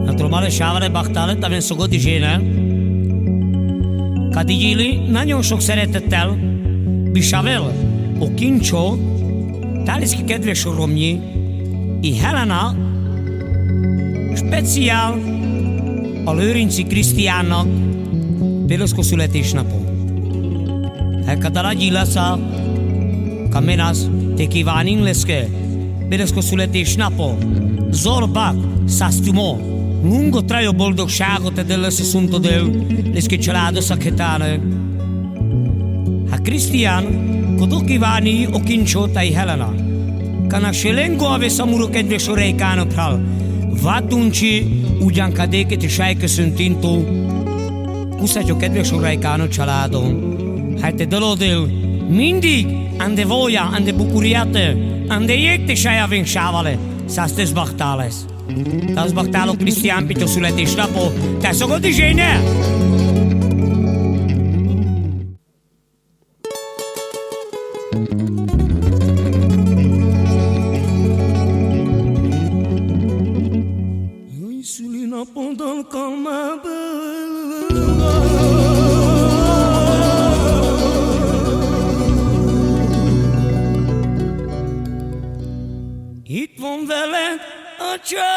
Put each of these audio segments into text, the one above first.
Naturale šávale bachtale, tam jen sogoti žena. Kadi díli na něho šok szeretettel, Bishavel, o Kincsó, táliszki kedves romnyi, i Helena, speciál a Lőrinci Krisztiánnak Péloszko születésnapon. Kada dílasa, kamenas te kívánin leske Péloszko születésnapon. Zorbak, szasztumó, lungo trajo boldogságot edel összeszuntodev, leske családos szakhetáne. A Krisztián, kodok kívánni o Kincsót ai Helena. Kana selengo ave samuro kedves oreikánok pral. Vatunci, ugyan kadéket és elköszöntintó, kuszátjuk kedves oreikánok családom. Hát te dolodél, mindig ande voja, ande bucuriate, ande jégte sajavén sávale, szásztes bachtales. Tas bachtálok Krisztián pito születésnapó, te szokott is éne? Itt van veled a családod.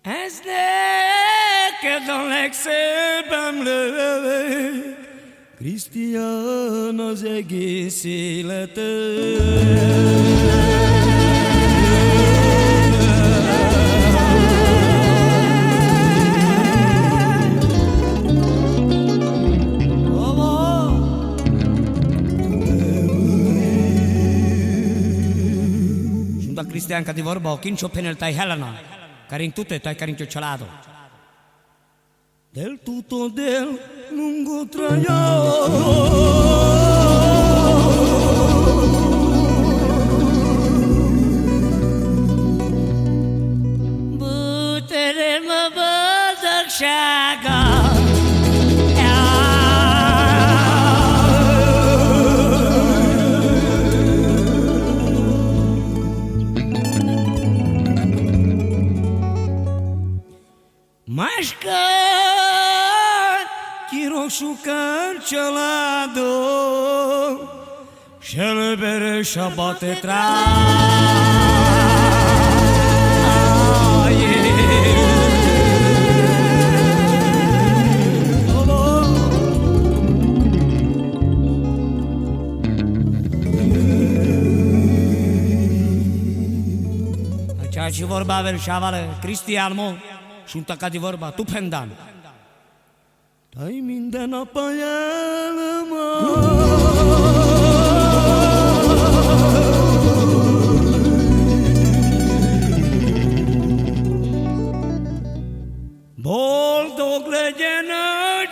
Ez neked a legszebb emlék, Krisztián az egész életed. Krisztián kadi vorba o Kincsó peneltai Helena, carin tute tai carin ciocciolato. Del tutto del lungo trajano. Butere ma boldogsága. Máskát kirosukán családom, selőberes a batetrán. Aceea vorba versávale, Krisztián mo, sunt akadi vorba, tu pendan. Tai minden nap a boldog legyen a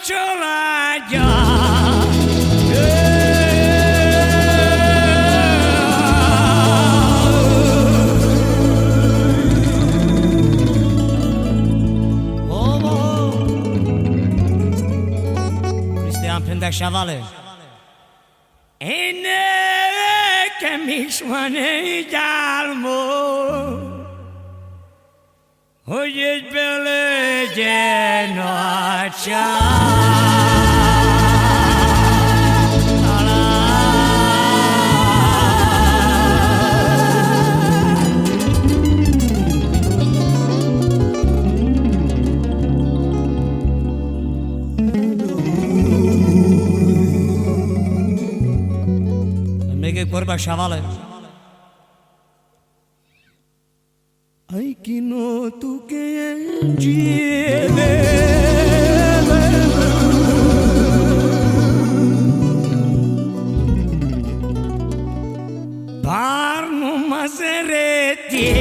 családja. Savale. Nekem is van egy álmom, hogy egybe legyen a család. Vorba șavale. Ai chino tu che angele. Parno Maseretti.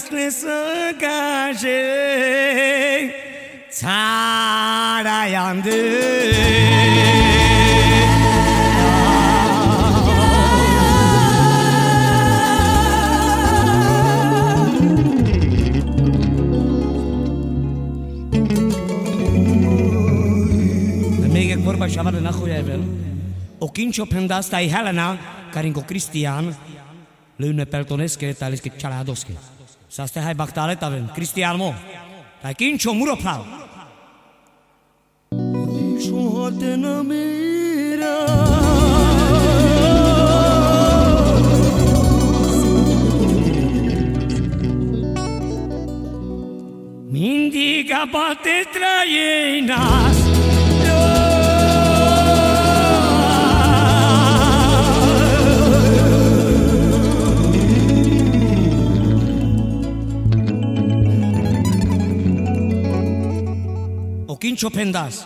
noastre să gaje țara iandă. Még vorba și avea nahuievel. O kincsó pendasta i Helena, karinko Krisztián, le ünnepeltoneske, taliske családoske. Százte hely baktáletavem, Krisztián mo. Tai kincsó muroplál. Soha te nem éra. Mindig abate trăienas. O kincsó pendas.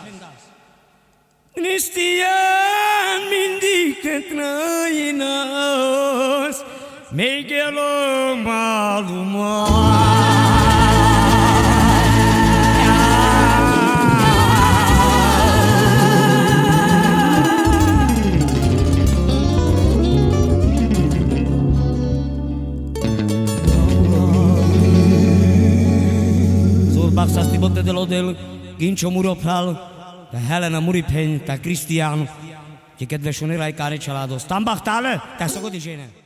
Cristian mindig te trăinas, Miguelo maluma. Baksa stibote de lodel, Kincsó muropral, de Helena muripen, te Krisztián, ki kedves unérai care családos. Tambachtale, te szokott is éne.